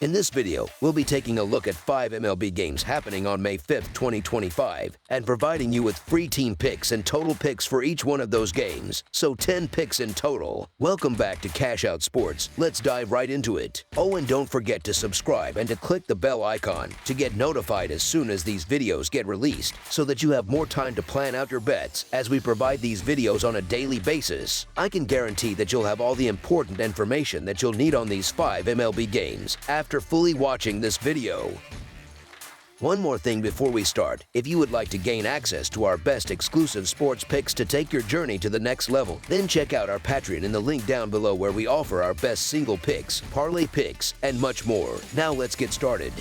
In this video, we'll be taking a look at 5 MLB games happening on May 5th, 2025, and providing you with free team picks and total picks for each one of those games, so 10 picks in total. Welcome back to Cash Out Sports. Let's dive right into it. Oh, and don't forget to subscribe and to click the bell icon to get notified as soon as these videos get released, so that you have more time to plan out your bets as we provide these videos on a daily basis. I can guarantee that you'll have all the important information that you'll need on these 5 MLB games after fully watching this video. One more thing before we start. If you would like to gain access to our best exclusive sports picks to take your journey to the next level, then check out our Patreon in the link down below, where we offer our best single picks, parlay picks, and much more. Now let's get started.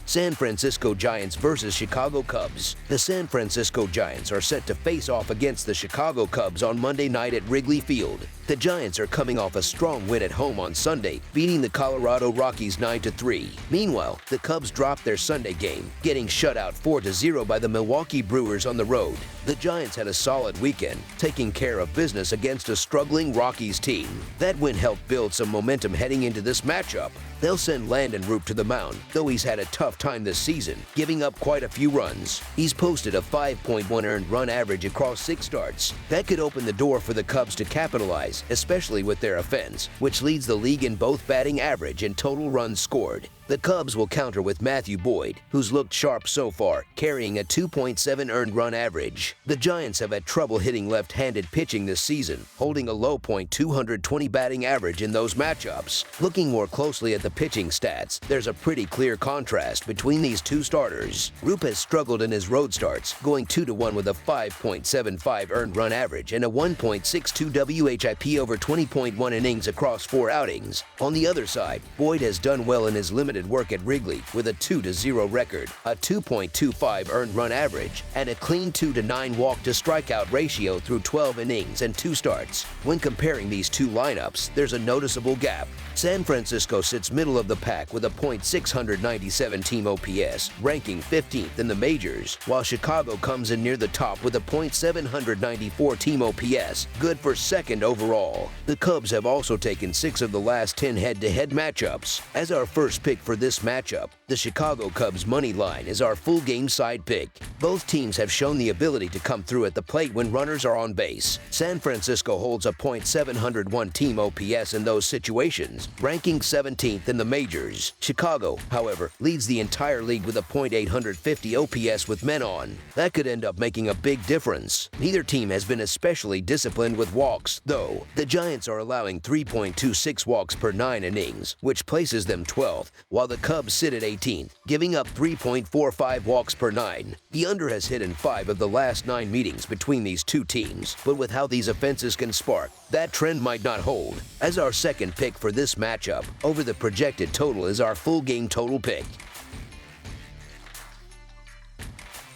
San Francisco Giants versus Chicago Cubs. The San Francisco Giants are set to face off against the Chicago Cubs on Monday night at Wrigley Field. The Giants are coming off a strong win at home on Sunday, beating the Colorado Rockies 9-3. Meanwhile, the Cubs dropped their Sunday game, getting shut out 4-0 by the Milwaukee Brewers on the road. The Giants had a solid weekend, taking care of business against a struggling Rockies team. That win helped build some momentum heading into this matchup. They'll send Landon Root to the mound, though he's had a tough time this season, giving up quite a few runs. He's posted a 5.1 earned run average across 6 starts. That could open the door for the Cubs to capitalize, especially with their offense, which leads the league in both batting average and total runs scored. The Cubs will counter with Matthew Boyd, who's looked sharp so far, carrying a 2.7 earned run average. The Giants have had trouble hitting left-handed pitching this season, holding a low .220 batting average in those matchups. Looking more closely at the pitching stats, there's a pretty clear contrast between these two starters. Roop has struggled in his road starts, going 2-1 with a 5.75 earned run average and a 1.62 WHIP over 20.1 innings across 4 outings. On the other side, Boyd has done well in his limited work at Wrigley with a 2-0 record, a 2.25 earned run average, and a clean 2-9 walk-to-strikeout ratio through 12 innings and 2 starts. When comparing these two lineups, there's a noticeable gap. San Francisco sits middle of the pack with a .697 team OPS, ranking 15th in the majors, while Chicago comes in near the top with a .794 team OPS, good for 2nd overall. The Cubs have also taken 6 of the last 10 head-to-head matchups. As our first pick for this matchup, the Chicago Cubs money line is our full game side pick. Both teams have shown the ability to come through at the plate when runners are on base. San Francisco holds a .701 team OPS in those situations, ranking 17th in the majors. Chicago, however, leads the entire league with a .850 OPS with men on. That could end up making a big difference. Neither team has been especially disciplined with walks, though. The Giants are allowing 3.26 walks per 9 innings, which places them 12th, while the Cubs sit at 18th, giving up 3.45 walks per 9. The under has hit in 5 of the last 9 meetings between these two teams, but with how these offenses can spark, that trend might not hold. As our second pick for this matchup, over the projected total is our full game total pick.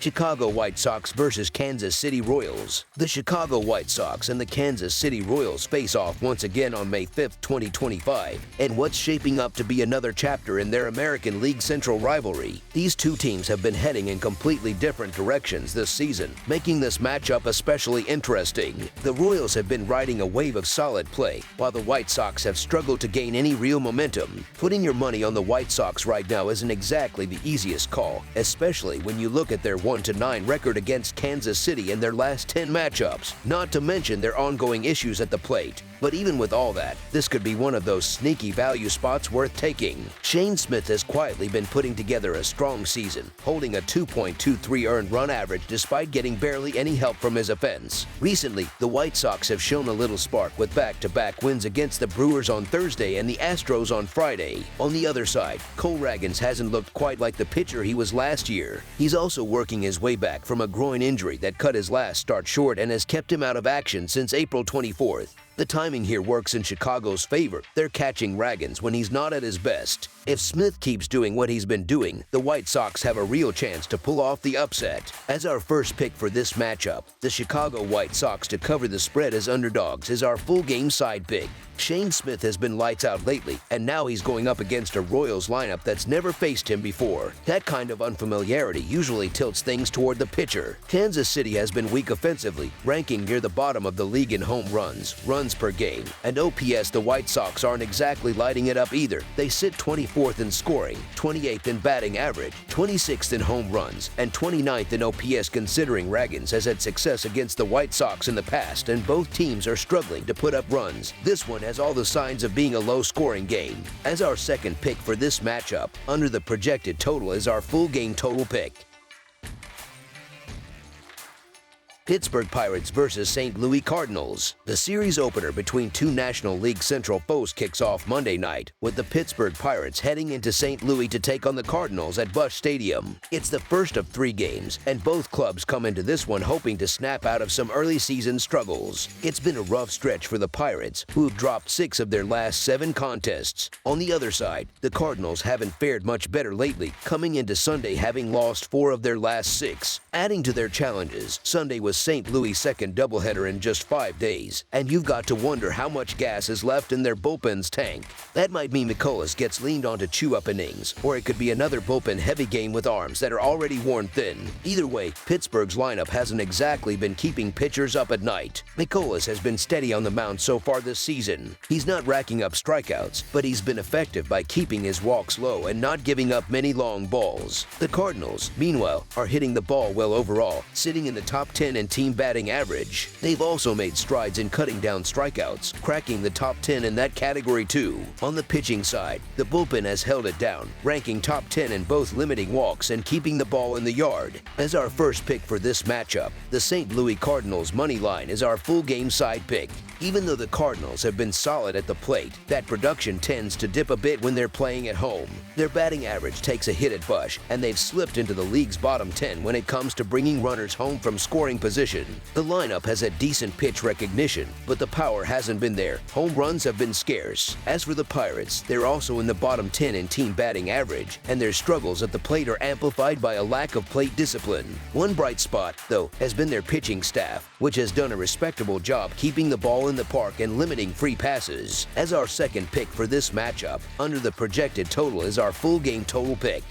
Chicago White Sox versus Kansas City Royals. The Chicago White Sox and the Kansas City Royals face off once again on May 5th, 2025, and what's shaping up to be another chapter in their American League Central rivalry. These two teams have been heading in completely different directions this season, making this matchup especially interesting. The Royals have been riding a wave of solid play, while the White Sox have struggled to gain any real momentum. Putting your money on the White Sox right now isn't exactly the easiest call, especially when you look at their 1-9 record against Kansas City in their last 10 matchups, not to mention their ongoing issues at the plate. But even with all that, this could be one of those sneaky value spots worth taking. Shane Smith has quietly been putting together a strong season, holding a 2.23 earned run average despite getting barely any help from his offense. Recently, the White Sox have shown a little spark with back-to-back wins against the Brewers on Thursday and the Astros on Friday. On the other side, Cole Ragans hasn't looked quite like the pitcher he was last year. He's also working his way back from a groin injury that cut his last start short and has kept him out of action since April 24th. The timing here works in Chicago's favor. They're catching Ragans when he's not at his best. If Smith keeps doing what he's been doing, the White Sox have a real chance to pull off the upset. As our first pick for this matchup, the Chicago White Sox to cover the spread as underdogs is our full game side pick. Shane Smith has been lights out lately, and now he's going up against a Royals lineup that's never faced him before. That kind of unfamiliarity usually tilts things toward the pitcher. Kansas City has been weak offensively, ranking near the bottom of the league in home runs, runs runs per game, and OPS the White Sox aren't exactly lighting it up either. They sit 24th in scoring, 28th in batting average, 26th in home runs, and 29th in OPS, considering Ragans has had success against the White Sox in the past, and both teams are struggling to put up runs. This one has all the signs of being a low-scoring game. As our second pick for this matchup, under the projected total is our full game total pick. Pittsburgh Pirates versus St. Louis Cardinals. The series opener between two National League Central foes kicks off Monday night, with the Pittsburgh Pirates heading into St. Louis to take on the Cardinals at Busch Stadium. It's the first of 3 games, and both clubs come into this one hoping to snap out of some early season struggles. It's been a rough stretch for the Pirates, who've dropped 6 of their last 7 contests. On the other side, the Cardinals haven't fared much better lately, coming into Sunday having lost 4 of their last 6. Adding to their challenges, Sunday was St. Louis' second doubleheader in just 5 days, and you've got to wonder how much gas is left in their bullpen's tank. That might mean McCullers gets leaned on to chew up innings, or it could be another bullpen-heavy game with arms that are already worn thin. Either way, Pittsburgh's lineup hasn't exactly been keeping pitchers up at night. McCullers has been steady on the mound so far this season. He's not racking up strikeouts, but he's been effective by keeping his walks low and not giving up many long balls. The Cardinals, meanwhile, are hitting the ball well overall, sitting in the top 10 in team batting average. They've also made strides in cutting down strikeouts, cracking the top 10 in that category too. On the pitching side, the bullpen has held it down, ranking top 10 in both limiting walks and keeping the ball in the yard. As our first pick for this matchup, the St. Louis Cardinals money line is our full game side pick. Even though the Cardinals have been solid at the plate, that production tends to dip a bit when they're playing at home. Their batting average takes a hit at Busch, and they've slipped into the league's bottom 10 when it comes to bringing runners home from scoring position. The lineup has had decent pitch recognition, but the power hasn't been there. Home runs have been scarce. As for the Pirates, they're also in the bottom 10 in team batting average, and their struggles at the plate are amplified by a lack of plate discipline. One bright spot, though, has been their pitching staff, which has done a respectable job keeping the ball in the park and limiting free passes. As our second pick for this matchup, under the projected total is our full game total pick.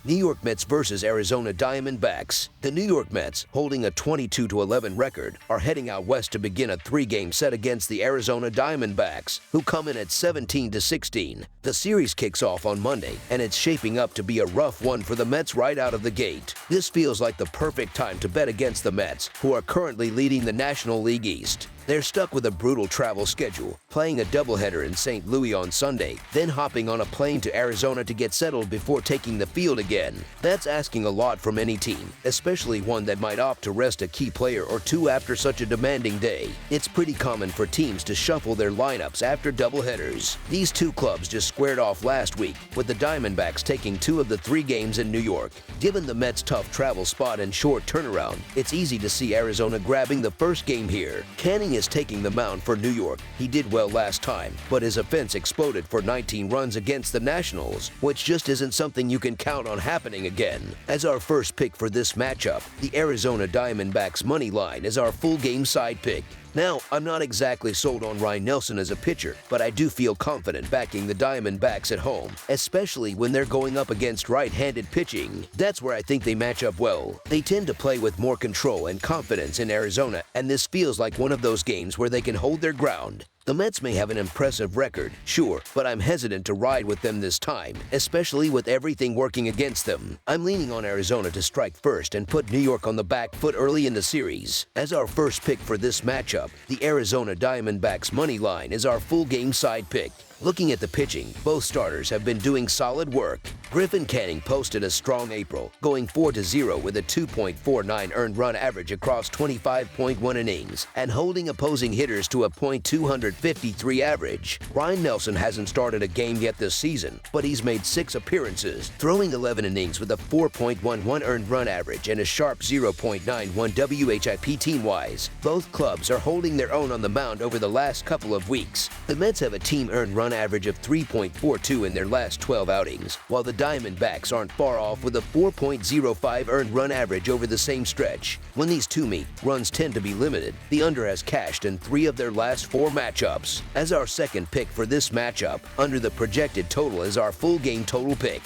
New York Mets versus Arizona Diamondbacks. The New York Mets, holding a 22-11 record, are heading out west to begin a 3-game set against the Arizona Diamondbacks, who come in at 17-16. The series kicks off on Monday, and it's shaping up to be a rough one for the Mets right out of the gate. This feels like the perfect time to bet against the Mets, who are currently leading the National League East. They're stuck with a brutal travel schedule, playing a doubleheader in St. Louis on Sunday, then hopping on a plane to Arizona to get settled before taking the field again. That's asking a lot from any team, especially one that might opt to rest a key player or two after such a demanding day. It's pretty common for teams to shuffle their lineups after doubleheaders. These two clubs just squared off last week, with the Diamondbacks taking 2 of the 3 games in New York. Given the Mets' tough travel spot and short turnaround, it's easy to see Arizona grabbing the first game here. Canning is taking the mound for New York. He did well last time, but his offense exploded for 19 runs against the Nationals, which just isn't something you can count on happening again. As our first pick for this matchup, the Arizona Diamondbacks money line is our full game side pick. Now, I'm not exactly sold on Ryan Nelson as a pitcher, but I do feel confident backing the Diamondbacks at home, especially when they're going up against right-handed pitching. That's where I think they match up well. They tend to play with more control and confidence in Arizona, and this feels like one of those games where they can hold their ground. The Mets may have an impressive record, sure, but I'm hesitant to ride with them this time, especially with everything working against them. I'm leaning on Arizona to strike first and put New York on the back foot early in the series. As our first pick for this matchup, the Arizona Diamondbacks money line is our full game side pick. Looking at the pitching, both starters have been doing solid work. Griffin Canning posted a strong April, going 4-0 with a 2.49 earned run average across 25.1 innings and holding opposing hitters to a .253 average. Ryan Nelson hasn't started a game yet this season, but he's made 6 appearances, throwing 11 innings with a 4.11 earned run average and a sharp 0.91 WHIP team-wise. Both clubs are holding their own on the mound over the last couple of weeks. The Mets have a team earned run average of 3.42 in their last 12 outings, while the Diamondbacks aren't far off with a 4.05 earned run average over the same stretch. When these two meet, runs tend to be limited. The under has cashed in 3 of their last 4 matchups. As our second pick for this matchup, under the projected total is our full game total pick.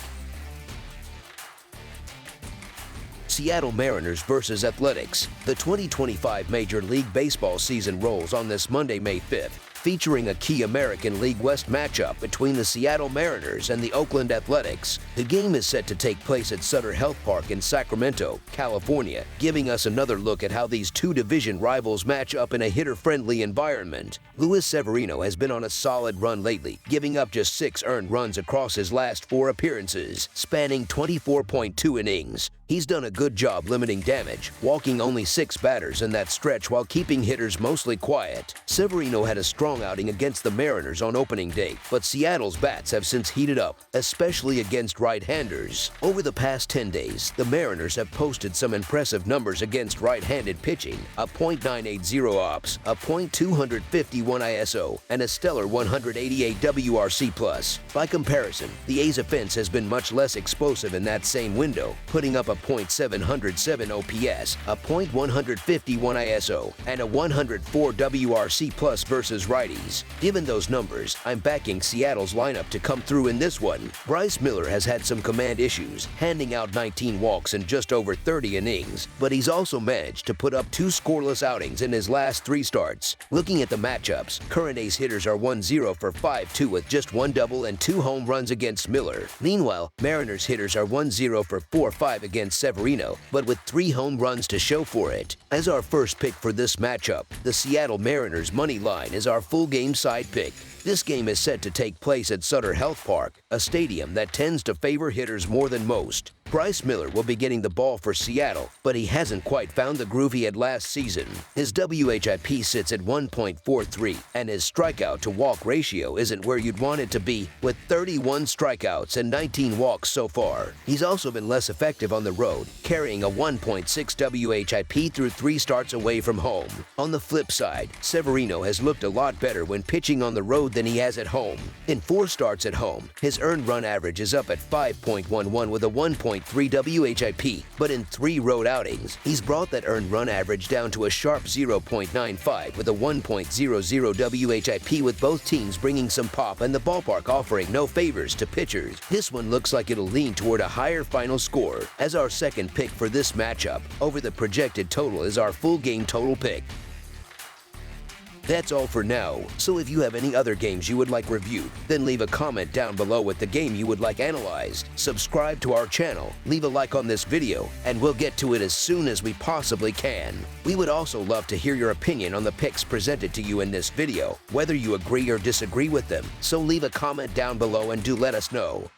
Seattle Mariners versus Athletics. The 2025 Major League Baseball season rolls on this Monday, May 5th, featuring a key American League West matchup between the Seattle Mariners and the Oakland Athletics. The game is set to take place at Sutter Health Park in Sacramento, California, giving us another look at how these two division rivals match up in a hitter-friendly environment. Luis Severino has been on a solid run lately, giving up just 6 earned runs across his last 4 appearances, spanning 24.2 innings. He's done a good job limiting damage, walking only 6 batters in that stretch while keeping hitters mostly quiet. Severino had a strong outing against the Mariners on opening day, but Seattle's bats have since heated up, especially against right-handers. Over the past 10 days, the Mariners have posted some impressive numbers against right-handed pitching: a .980 OPS, a .251 ISO, and a stellar 188 WRC+. By comparison, the A's offense has been much less explosive in that same window, putting up a .707 OPS, a .151 ISO, and a 104 WRC+ versus righties. Given those numbers, I'm backing Seattle's lineup to come through in this one. Bryce Miller has had some command issues, handing out 19 walks in just over 30 innings, but he's also managed to put up 2 scoreless outings in his last 3 starts. Looking at the matchups, current A's hitters are 1-0 for 5-2 with just 1 double and 2 home runs against Miller. Meanwhile, Mariners hitters are 1-0 for 4-5 against Severino, but with 3 home runs to show for it. As our first pick for this matchup, the Seattle Mariners money line is our full game side pick. This game is set to take place at Sutter Health Park, a stadium that tends to favor hitters more than most. Bryce Miller will be getting the ball for Seattle, but he hasn't quite found the groove he had last season. His WHIP sits at 1.43, and his strikeout-to-walk ratio isn't where you'd want it to be, with 31 strikeouts and 19 walks so far. He's also been less effective on the road, carrying a 1.6 WHIP through 3 starts away from home. On the flip side, Severino has looked a lot better when pitching on the road than he has at home. In 4 starts at home, his earned run average is up at 5.11 with a 1.3 WHIP, but in 3 road outings, he's brought that earned run average down to a sharp 0.95 with a 1.00 WHIP, with both teams bringing some pop and the ballpark offering no favors to pitchers. This one looks like it'll lean toward a higher final score. As our second pick for this matchup, over the projected total is our full game total pick. That's all for now, so if you have any other games you would like reviewed, then leave a comment down below with the game you would like analyzed. Subscribe to our channel, leave a like on this video, and we'll get to it as soon as we possibly can. We would also love to hear your opinion on the picks presented to you in this video, whether you agree or disagree with them, so leave a comment down below and do let us know.